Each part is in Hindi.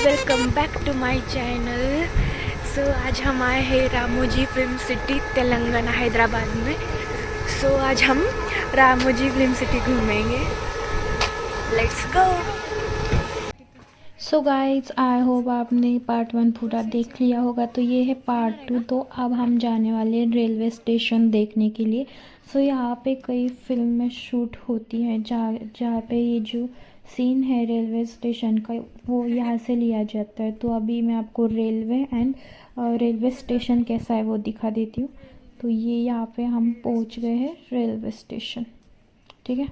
Welcome back to my channel. So आज हम आए हैं रामोजी फिल्म सिटी तेलंगाना हैदराबाद में। सो आज हम रामोजी फिल्म सिटी घूमेंगे। Let's go. So guys, I hope आपने पार्ट 1 पूरा देख लिया होगा। तो ये है पार्ट 2। तो अब हम जाने वाले हैं रेलवे स्टेशन देखने के लिए। सो यहाँ पे कई फिल्में शूट होती हैं जहाँ पे ये जो सीन है रेलवे स्टेशन का वो यहाँ से लिया जाता है। तो अभी मैं आपको रेलवे स्टेशन कैसा है वो दिखा देती हूँ। तो ये यहाँ पे हम पहुँच गए हैं रेलवे स्टेशन। ठीक है,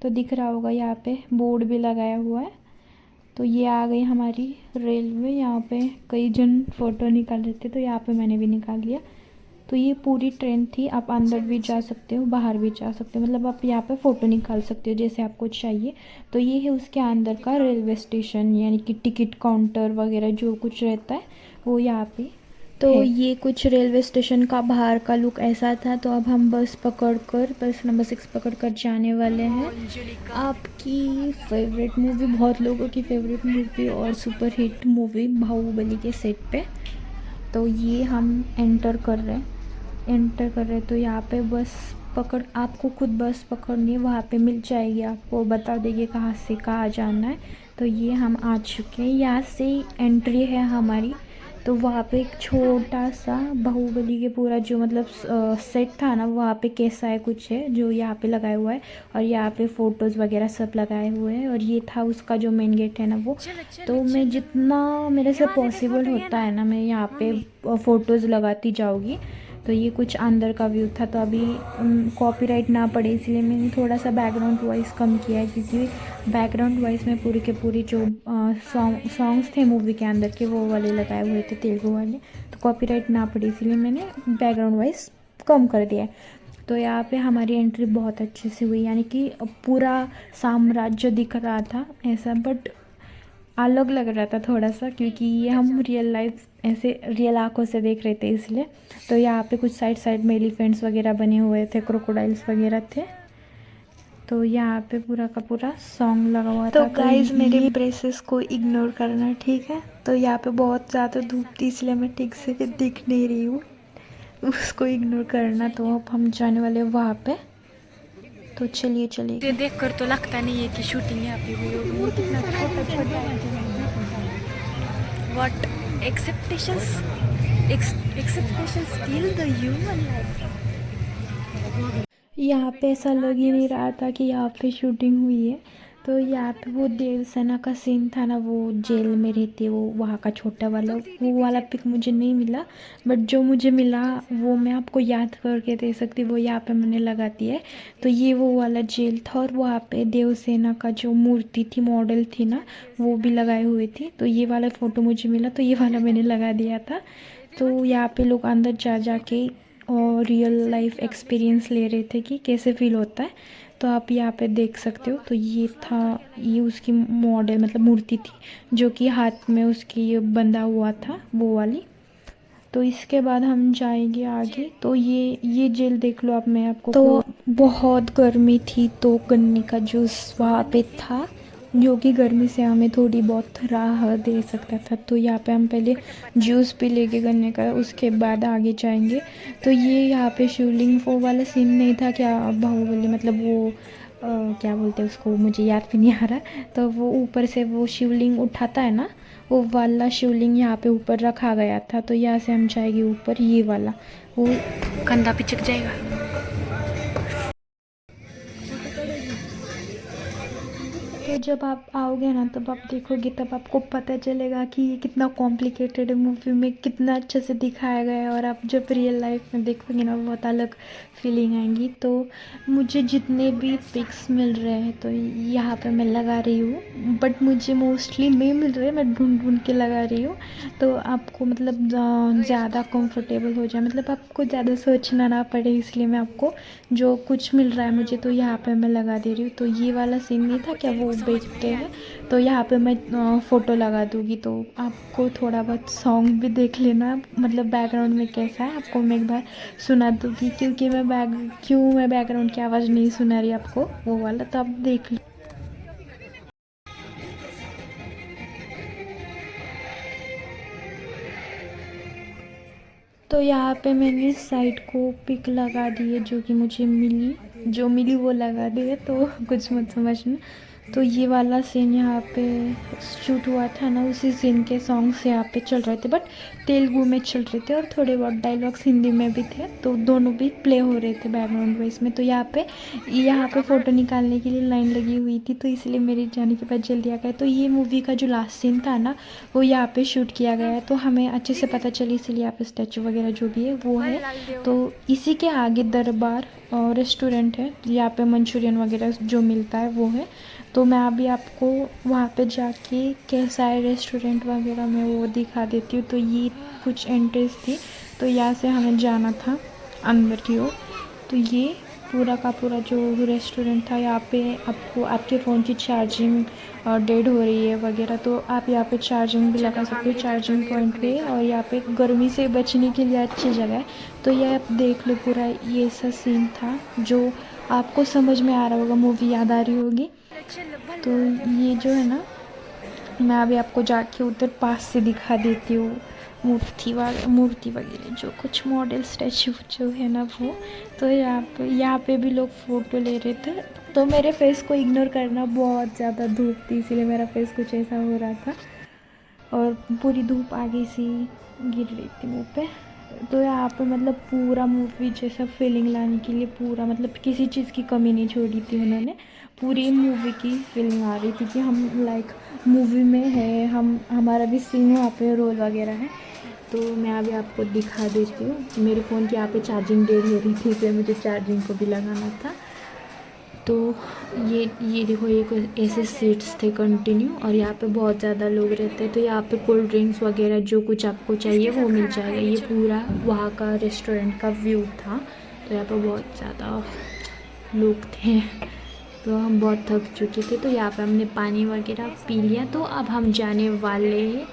तो दिख रहा होगा यहाँ पे बोर्ड भी लगाया हुआ है। तो ये आ गई हमारी रेलवे। यहाँ पे कई जन फ़ोटो निकाल रहे थे तो यहाँ पे मैंने भी निकाल लिया। तो ये पूरी ट्रेन थी। आप अंदर भी जा सकते हो, बाहर भी जा सकते हो, मतलब आप यहाँ पे फ़ोटो निकाल सकते हो जैसे आपको चाहिए। तो ये है उसके अंदर का रेलवे स्टेशन, यानी कि टिकट काउंटर वगैरह जो कुछ रहता है वो यहाँ पे। तो ये कुछ रेलवे स्टेशन का बाहर का लुक ऐसा था। तो अब हम बस नंबर 6 पकड़कर जाने वाले हैं। आपकी फेवरेट मूवी, बहुत लोगों की फेवरेट मूवी और सुपर हिट मूवी बाहुबली के सेट पे। तो ये हम एंटर कर रहे हैं। तो यहाँ पे आपको खुद बस पकड़नी है, वहाँ पे मिल जाएगी, आपको बता देंगे कहाँ से कहाँ जाना है। तो ये हम आ चुके हैं, यहाँ से एंट्री है हमारी। तो वहाँ पे एक छोटा सा बाहुबली के पूरा जो मतलब सेट था ना, वहाँ पे कैसा है कुछ है जो यहाँ पे लगाया हुआ है। और यहाँ पे फ़ोटोज़ वगैरह सब लगाए हुए हैं। और ये था उसका जो मेन गेट है ना वो। तो मैं जितना मेरे से पॉसिबल होता है ना, मैं यहाँ पे फ़ोटोज़ लगाती जाऊँगी। तो ये कुछ अंदर का व्यू था। तो अभी कॉपीराइट ना पड़े इसलिए मैंने थोड़ा सा बैकग्राउंड वॉइस कम किया है, क्योंकि बैकग्राउंड वॉइस में पूरी के पूरी जो सॉन्ग्स थे मूवी के अंदर के वो वाले लगाए हुए थे, तेलुगु वाले। तो कॉपीराइट ना पड़े इसलिए मैंने बैकग्राउंड वॉइस कम कर दिया है। तो यहाँ पे हमारी एंट्री बहुत अच्छे से हुई, यानी कि पूरा साम्राज्य दिख रहा था ऐसा, बट अलग लग रहा था थोड़ा सा, क्योंकि ये हम रियल लाइफ ऐसे रियल आंखों से देख रहे थे इसलिए। तो यहाँ पे कुछ साइड में एलिफेंट्स वगैरह बने हुए थे, क्रोकोडाइल्स वगैरह थे। तो यहाँ पे पूरा का पूरा सॉन्ग लगा हुआ था। तो गाइज मेरे ब्रेसेस को इग्नोर करना, ठीक है। तो यहाँ पे बहुत ज़्यादा धूप थी इसलिए मैं ठीक से दिख नहीं रही हूँ, उसको इग्नोर करना। तो अब हम जाने वाले हैं वहाँ पे। तो चलिए ये देख कर तो लगता नहीं है कि शूटिंग यहाँ पे हुई होगी। ये कितना छोटा what expectations still the human life. यहाँ पे ऐसा लग ही नहीं रहा था कि यहाँ पे शूटिंग हुई है। तो यहाँ पे वो देवसेना का सीन था ना, वो जेल में रहते वो वहाँ का छोटा वाला, वो वाला पिक मुझे नहीं मिला। बट जो मुझे मिला वो मैं आपको याद करके दे सकती, वो यहाँ पे मैंने लगा दिया है। तो ये वो वाला जेल था और वहाँ पे देवसेना का जो मूर्ति थी, मॉडल थी ना, वो भी लगाए हुए थी। तो ये वाला फ़ोटो मुझे मिला तो ये वाला मैंने लगा दिया था। तो यहाँ पे लोग अंदर जा के और रियल लाइफ एक्सपीरियंस ले रहे थे कि कैसे फील होता है। तो आप यहाँ पे देख सकते हो। तो ये उसकी मॉडल मतलब मूर्ति थी जो कि हाथ में उसकी ये बंधा हुआ था, वो वाली। तो इसके बाद हम जाएंगे आगे। तो ये जेल देख लो आप, मैं आपको तो बहुत गर्मी थी तो गन्ने का जूस वहाँ पे था, जो कि गर्मी से हमें थोड़ी बहुत राहत दे सकता था। तो यहाँ पे हम पहले जूस पी लेंगे गन्ने का, उसके बाद आगे जाएंगे। तो ये यहाँ पे शिवलिंग वो वाला सीन नहीं था क्या, बाहुबली मतलब वो क्या बोलते हैं उसको, मुझे याद भी नहीं आ रहा। तो वो ऊपर से वो शिवलिंग उठाता है ना, वो वाला शिवलिंग यहाँ पे ऊपर रखा गया था। तो यहाँ से हम जाएंगे ऊपर, ये वाला वो कंधा पिचक जाएगा। तो जब आप आओगे ना तब आप देखोगे, तब आपको पता चलेगा कि ये कितना कॉम्प्लिकेटेड है, मूवी में कितना अच्छे से दिखाया गया है। और आप जब रियल लाइफ में देखोगे ना बहुत अलग फीलिंग आएंगी। तो मुझे जितने भी पिक्स मिल रहे हैं तो यहाँ पे मैं लगा रही हूँ, बट मुझे मोस्टली नहीं मिल रहे, मैं ढूंढ के लगा रही हूँ। तो आपको मतलब ज़्यादा कंफर्टेबल हो जाए, मतलब आपको ज़्यादा सोचना ना पड़े, इसलिए मैं आपको जो कुछ मिल रहा है मुझे तो यहाँ पे मैं लगा दे रही हूँ। तो ये वाला सीन नहीं था क्या, वो बेचते हैं। तो यहाँ पे मैं फ़ोटो लगा दूँगी। तो आपको थोड़ा बहुत सॉन्ग भी देख लेना, मतलब बैकग्राउंड में कैसा है आपको मैं एक बार सुना दूँगी, क्योंकि मैं बैकग्राउंड की आवाज़ नहीं सुना रही आपको वो वाला, तो आप देख लो। तो यहाँ पे मैंने साइड को पिक लगा दी है जो कि मुझे जो मिली वो लगा दी है, तो कुछ मत समझना। तो ये वाला सीन यहाँ पे शूट हुआ था ना, उसी सीन के सॉन्ग्स यहाँ पे चल रहे थे, बट तेलुगु में चल रहे थे और थोड़े बहुत डायलॉग्स हिंदी में भी थे, तो दोनों भी प्ले हो रहे थे बैकग्राउंड वॉइस में। तो यहाँ पे फ़ोटो निकालने के लिए लाइन लगी हुई थी, तो इसलिए मेरे जाने के बाद जल्दी आ गए। तो ये मूवी का जो लास्ट सीन था ना, वो यहाँ पे शूट किया गया है, तो हमें अच्छे से पता चली, इसलिए यहाँ पे स्टैचू वगैरह जो भी है वो है। तो इसी के आगे दरबार रेस्टोरेंट है, यहाँ पे मंचूरियन वगैरह जो मिलता है वो है। तो मैं अभी आपको वहाँ पे जाके कैसा है रेस्टोरेंट वगैरह मैं वो दिखा देती हूँ। तो ये कुछ एंट्रीज थी, तो यहाँ से हमें जाना था अंदर की ओर। तो ये पूरा का पूरा जो रेस्टोरेंट था, यहाँ पे आपको आपके फ़ोन की चार्जिंग डेड हो रही है वगैरह, तो आप यहाँ पे चार्जिंग भी लगा सकते हो, चार्जिंग पॉइंट पे। और यहाँ पे गर्मी से बचने के लिए अच्छी जगह है। तो ये आप देख लो, पूरा ये सा सीन था जो आपको समझ में आ रहा होगा, मूवी याद आ रही होगी। तो ये जो है ना, मैं अभी आपको जाके उधर पास से दिखा देती हूँ मूर्ति वगैरह, जो कुछ मॉडल स्टैचू जो है ना वो। तो यहाँ पे भी लोग फ़ोटो ले रहे थे, तो मेरे फेस को इग्नोर करना, बहुत ज़्यादा धूप थी इसीलिए मेरा फेस कुछ ऐसा हो रहा था और पूरी धूप आगे सी गिर रही थी मुँह पे। तो यहाँ पे मतलब पूरा मूवी जैसा फीलिंग लाने के लिए पूरा मतलब किसी चीज़ की कमी नहीं छोड़ी थी उन्होंने, पूरी मूवी की फीलिंग आ रही थी कि हम लाइक मूवी में है, हमारा भी सीन वहाँ पे रोल वगैरह है। तो मैं अभी आपको दिखा देती हूँ। मेरे फ़ोन की यहाँ पे चार्जिंग डेड हो रही थी, इसलिए मुझे चार्जिंग को भी लगाना था। तो ये देखो, ये ऐसे सीट्स थे कंटिन्यू, और यहाँ पे बहुत ज़्यादा लोग रहते हैं। तो यहाँ पे कोल्ड ड्रिंक्स वगैरह जो कुछ आपको चाहिए वो मिल जाएगा। ये पूरा वहाँ का रेस्टोरेंट का व्यू था। तो यहाँ पे बहुत ज़्यादा लोग थे, तो हम बहुत थक चुके थे। तो यहाँ पे हमने पानी वगैरह पी लिया। तो अब हम जाने वाले हैं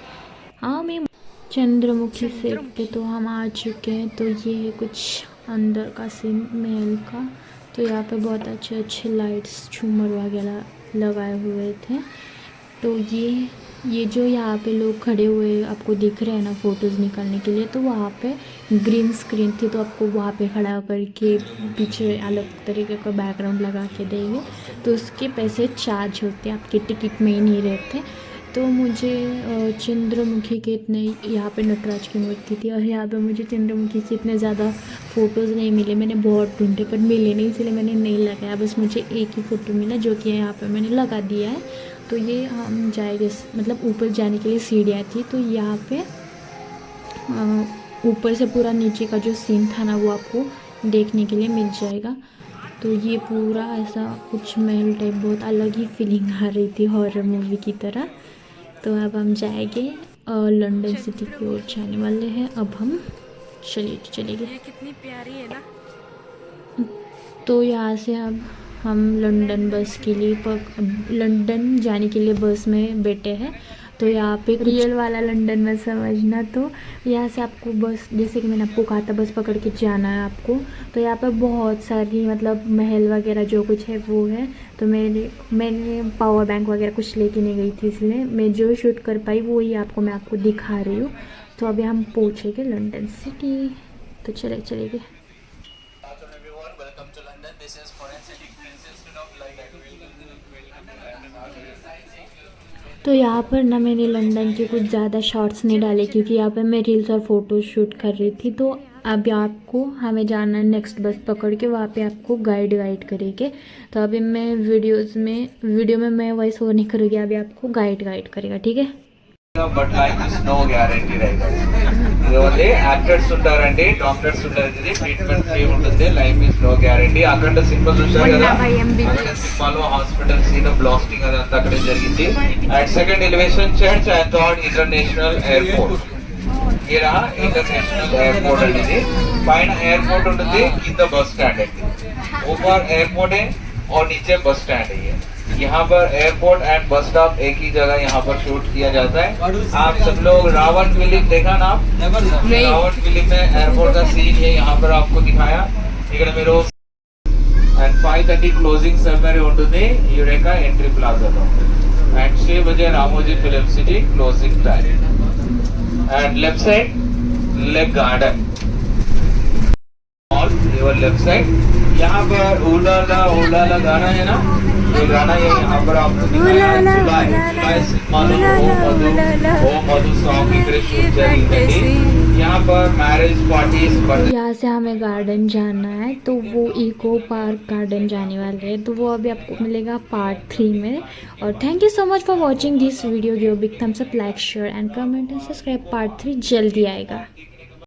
हमें चंद्रमुखी सेट पे। तो हम आ चुके हैं। तो ये है कुछ अंदर का सीन महल का। तो यहाँ पे बहुत अच्छे अच्छे लाइट्स झूमर वगैरह लगाए हुए थे। तो ये जो यहाँ पे लोग खड़े हुए आपको दिख रहे हैं ना फ़ोटोज़ निकालने के लिए, तो वहाँ पे ग्रीन स्क्रीन थी, तो आपको वहाँ पे खड़ा करके पीछे अलग तरीके का बैकग्राउंड लगा के देंगे। तो उसके पैसे चार्ज होते हैं, आपके टिकट में ही नहीं रहते। तो मुझे चंद्रमुखी के इतने, यहाँ पे नटराज की मूर्ति थी, और यहाँ पे मुझे चंद्रमुखी से इतने ज़्यादा फ़ोटोज़ नहीं मिले। मैंने बहुत ढूंढे पर मिले नहीं, इसलिए मैंने नहीं लगाया। बस मुझे एक ही फ़ोटो मिला जो कि यहाँ पे मैंने लगा दिया है। तो ये हम जाएंगे, मतलब ऊपर जाने के लिए सीढ़ियाँ थी। तो यहाँ पे ऊपर से पूरा नीचे का जो सीन था ना वो आपको देखने के लिए मिल जाएगा। तो ये पूरा ऐसा कुछ महल टाइप, बहुत अलग ही फीलिंग आ रही थी हॉरर मूवी की तरह। तो अब हम जाएंगे लंदन सिटी की ओर जाने वाले हैं। अब हम चलेंगे। ये कितनी प्यारी है ना। तो यहाँ से अब हम लंदन बस के लिए लंदन जाने के लिए बस में बैठे हैं। तो यहाँ पे रियल वाला लंदन में समझना। तो यहाँ से आपको बस, जैसे कि मैंने आपको कहा था, बस पकड़ के जाना है आपको। तो यहाँ पे बहुत सारी मतलब महल वगैरह जो कुछ है वो है। तो मैंने पावर बैंक वगैरह कुछ लेके नहीं गई थी, इसलिए मैं जो शूट कर पाई वो ही मैं आपको दिखा रही हूँ। तो अभी हम पहुँचेंगे लंदन सिटी। तो चलेंगे। तो यहाँ पर ना मैंने लंदन के कुछ ज़्यादा शॉट्स नहीं डाले, क्योंकि यहाँ पर मैं रील्स और फ़ोटो शूट कर रही थी। तो अभी आपको हमें जाना है नेक्स्ट बस पकड़ के, वहाँ पे आपको गाइड करेंगे। तो अभी मैं वीडियो में मैं वॉइस ओवर नहीं करूँगी, अभी आपको गाइड करेगा, ठीक है। But life is no guarantee right now. Only actors ఉంటారండి, డాక్టర్స్ ఉంటారండి, ట్రీట్మెంట్ ఫ్రీ ఉంటుంది, లైఫ్ ఇస్ నో గ్యారంటీ. అక్కడ సింపుల్ చూసారు కదా, సినిమాలో హాస్పిటల్ సీన్ బ్లాస్టింగ్ అదంతా అక్కడ జరిగింది. And second elevation church and third international airport. ఇక్కడ ఇంటర్నేషనల్ ఎయిర్పోర్ట్ అండి ఇది. పైన ఎయిర్పోర్ట్ ఉంటుంది, కింద బస్ స్టాండ్ అండి. ऊपर एयरपोर्ट है और नीचे बस स्टैंड है। यहाँ पर एयरपोर्ट एंड बस स्टॉप एक ही जगह यहाँ पर शूट किया जाता है। आप सब लोग रावण फिल्म देखा ना आप? रावण फिल्म में एयरपोर्ट का सीन है यहाँ पर आपको दिखाया। ఇక్కడ మీరు and 5:30 క్లోజింగ్ సెరమనీ ఉంటుంది యురేకా ఎంట్రీ ప్లాజాలో. and 6 बजे Ramoji film city closing time. and left side lake garden. Your left side. यहाँ पर उलाला उलाला गाना है ना, ये गाना ये यहाँ पर आपको दिखाया है। जुलाई सिनेमालो ओ मधु सॉन्ग ఇక్కడ షూట్ జరిగిందండి। यहाँ पर मैरिज पार्टीज पर यहाँ से हमें गार्डन जाना है, तो वो इको पार्क गार्डन जाने वाले हैं, तो वो अभी आपको मिलेगा पार्ट 3 में। और thank you so much for watching this video. Give big thumbs up, like share and comment and subscribe. Part 3 जल्दी आएगा।